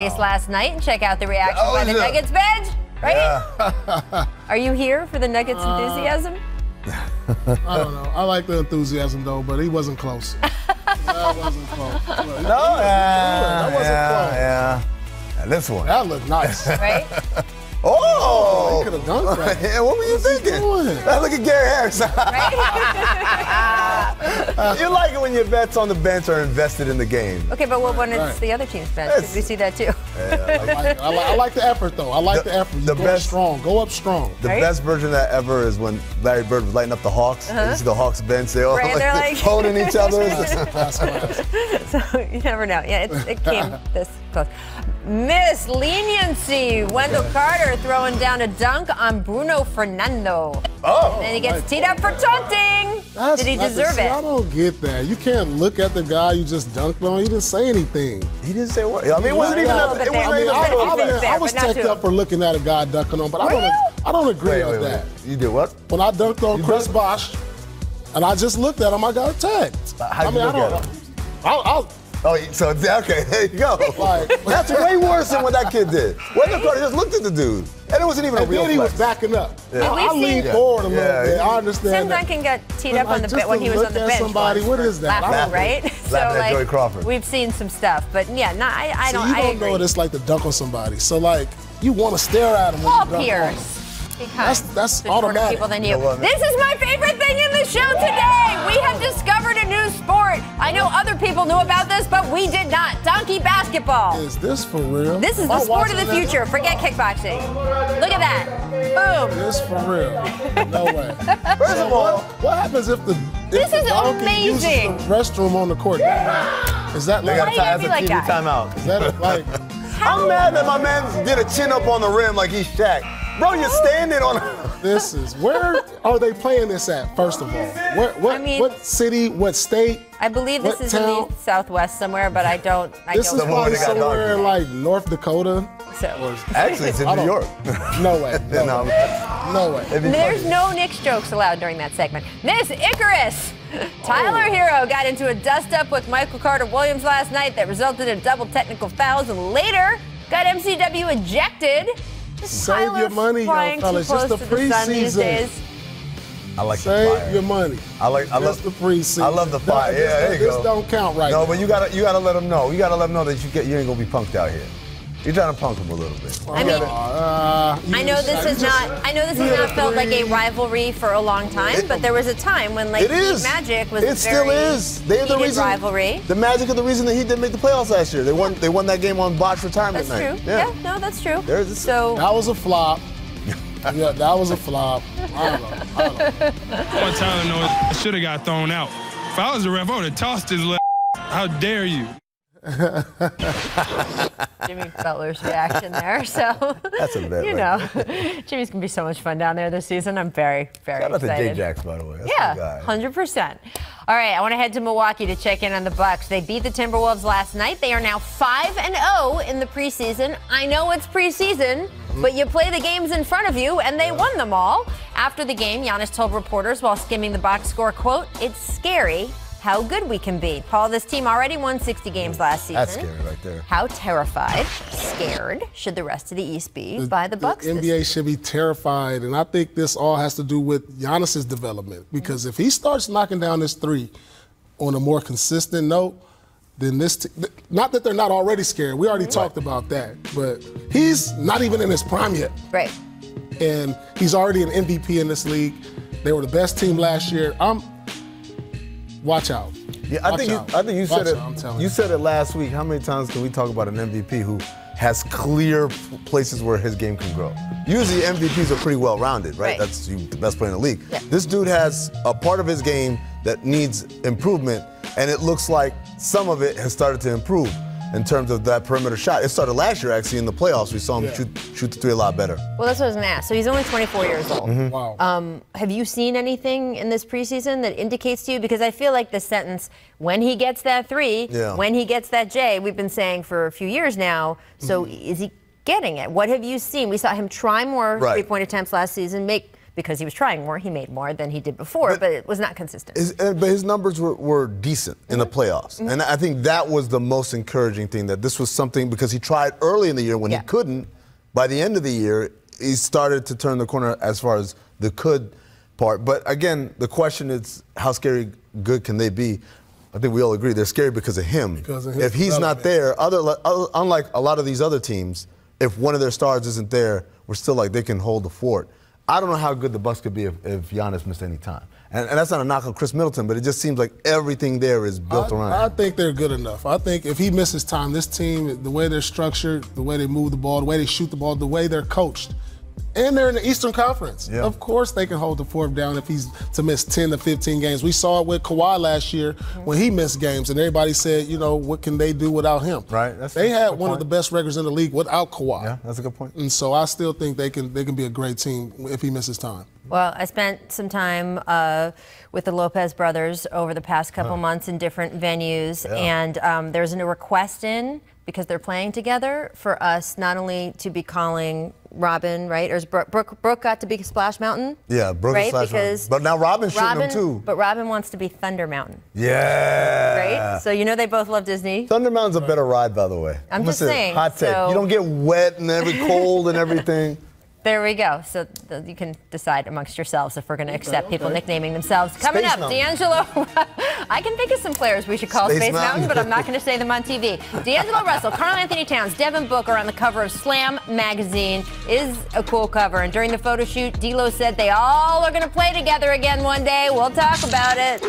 Last night and check out the reaction by the Nuggets bench, right? Yeah. Are you here for the Nuggets enthusiasm? I don't know. I like the enthusiasm though, but he wasn't close. That wasn't close. That wasn't close. Yeah. And this one. That looked nice. Right? Oh! He could have dunked that. Yeah, what were you thinking? Look at Gary Harris. Right? You like it when your bets on the bench are invested in the game. Okay, but what when it's the other team's bench? Because we see that too. Yeah, I like the effort though. I like the effort. The best, strong. Go up strong. The best version of that ever is when Larry Bird was lighting up the Hawks. You see the Hawks bench, they all they're like holding each other. So you never know. Yeah, it came this close. Miss Leniency. Wendell Carter throwing down a dunk on Bruno Fernando. Oh. And he gets teed up for taunting. Did he deserve it? I don't get that. You can't look at the guy you just dunked on. He didn't say anything. He didn't say what? I mean, it wasn't even I was teched up for looking at a guy dunking on, but I don't agree with that. You did what? When I dunked on Chris Bosh, and I just looked at him, I got tagged. How'd you look at him? Oh, so okay, there you go. That's way worse than what that kid did. Wendell Carter just looked at the dude, and it wasn't even a real then he flex. was backing up. Yeah. I leaned forward a little bit. I understand. Tim Duncan got teed up on the bench when he was on the bench. Somebody, what is that? Laughing, right? Laughing at Joey Crawford. We've seen some stuff, but yeah, I don't. You don't agree. know what it's like to dunk on somebody. So you want to stare at him. Paul Pierce. That's automatic. People than you. This is my favorite thing in the show today. We have discovered a new sport. I know other people knew about this, but we did not. Donkey basketball. Is this for real? This is the sport of the future. Forget kickboxing. Look at that. Boom. Is this for real? No way. First of all, what happens if the This is donkey uses amazing. the restroom on the court? Is that they got like? to tie as a like TV that? timeout. Is that like? I'm mad that my man did a chin up on the rim like he's Shaq. Bro, you're standing on. This is where are they playing this at? First of all, what city? What state? I believe this is in the Southwest somewhere, but I don't. This is probably somewhere in like North Dakota. So. Actually, it's in New York. No way. No way. There's no Knicks jokes allowed during that segment. Miss Icarus. Tyler Hero got into a dust-up with Michael Carter Williams last night that resulted in double technical fouls and later got MCW ejected. Save your money, young fellas. Just the preseason. I like the fire. Save your money. I love the preseason. I love the fire. Yeah, there you go. This don't count right now. No, but you gotta let them know. You gotta let them know that you ain't gonna be punked out here. You're trying to punk them a little bit. I mean, I know this has not felt like a rivalry for a long time, but there was a time when like Magic was still is. They're the reason rivalry. The Magic are the reason that he didn't make the playoffs last year. They won that game on botched retirement night. That's true. Yeah, no, that's true. So that was a flop. Yeah, that was a flop. I don't know. One time, I should have got thrown out. If I was a ref, I would have tossed his leg. How dare you? Jimmy Butler's reaction there. So that's a bit. Jimmy's gonna be so much fun down there this season. I'm very, very excited. Shout out to Jay Jacks, by the way. That's 100%. All right, I want to head to Milwaukee to check in on the Bucks. They beat the Timberwolves last night. They are now 5-0 in the preseason. I know it's preseason, but you play the games in front of you, and they won them all. After the game, Giannis told reporters while skimming the box score, quote, "It's scary how good we can be." Paul, this team already won 60 games last season. That's scary right there. How terrified, scared should the rest of the East be by the Bucks? The NBA should be terrified, and I think this all has to do with Giannis's development. Because if he starts knocking down this three on a more consistent note, then not that they're not already scared. We already talked about that, but he's not even in his prime yet. Right. And he's already an MVP in this league. They were the best team last year. Watch out. Yeah, I think you said it. You said it last week. How many times can we talk about an MVP who has clear places where his game can grow? Usually MVPs are pretty well-rounded, right? That's the best player in the league. Yeah. This dude has a part of his game that needs improvement, and it looks like some of it has started to improve in terms of that perimeter shot. It started last year, actually, in the playoffs. We saw him shoot the three a lot better. Well, that's what I was going to ask. So he's only 24 years old. Mm-hmm. Wow. Have you seen anything in this preseason that indicates to you? Because I feel like the sentence, when he gets that three, when he gets that J, we've been saying for a few years now. So is he getting it? What have you seen? We saw him try more three-point attempts last season, because he was trying more. He made more than he did before, but it was not consistent. But his numbers were decent in the playoffs. And I think that was the most encouraging thing, that this was something, because he tried early in the year when he couldn't. By the end of the year, he started to turn the corner as far as the could part. But again, the question is, how scary good can they be? I think we all agree they're scary because of him. If he's not there, unlike a lot of these other teams, if one of their stars isn't there, we're still like they can hold the fort. I don't know how good the Bucks could be if Giannis missed any time. And that's not a knock on Chris Middleton, but it just seems like everything there is built around him. I think they're good enough. I think if he misses time, this team, the way they're structured, the way they move the ball, the way they shoot the ball, the way they're coached, and they're in the Eastern Conference. Yeah. Of course they can hold the fort down if he's to miss 10 to 15 games. We saw it with Kawhi last year when he missed games, and everybody said, what can they do without him? Right. They had one of the best records in the league without Kawhi. Yeah, that's a good point. And so I still think they can be a great team if he misses time. Well, I spent some time with the Lopez brothers over the past couple months in different venues, and there's a request in, because they're playing together, for us not only to be calling Robin, right? Or Brooke got to be Splash Mountain? Yeah, Brooke is Splash Mountain. But now Robin's shooting him too. But Robin wants to be Thunder Mountain. Yeah. Right? So they both love Disney. Thunder Mountain's a better ride, by the way. I'm just saying. Hot take. You don't get wet and cold and everything. There we go. So you can decide amongst yourselves if we're going to accept people nicknaming themselves. Coming Space up, Mountain. D'Angelo. I can think of some players we should call Space Mountain, but I'm not going to say them on TV. D'Angelo Russell, Karl Anthony Towns, Devin Booker on the cover of Slam magazine is a cool cover. And during the photo shoot, D'Lo said they all are going to play together again one day. We'll talk about it.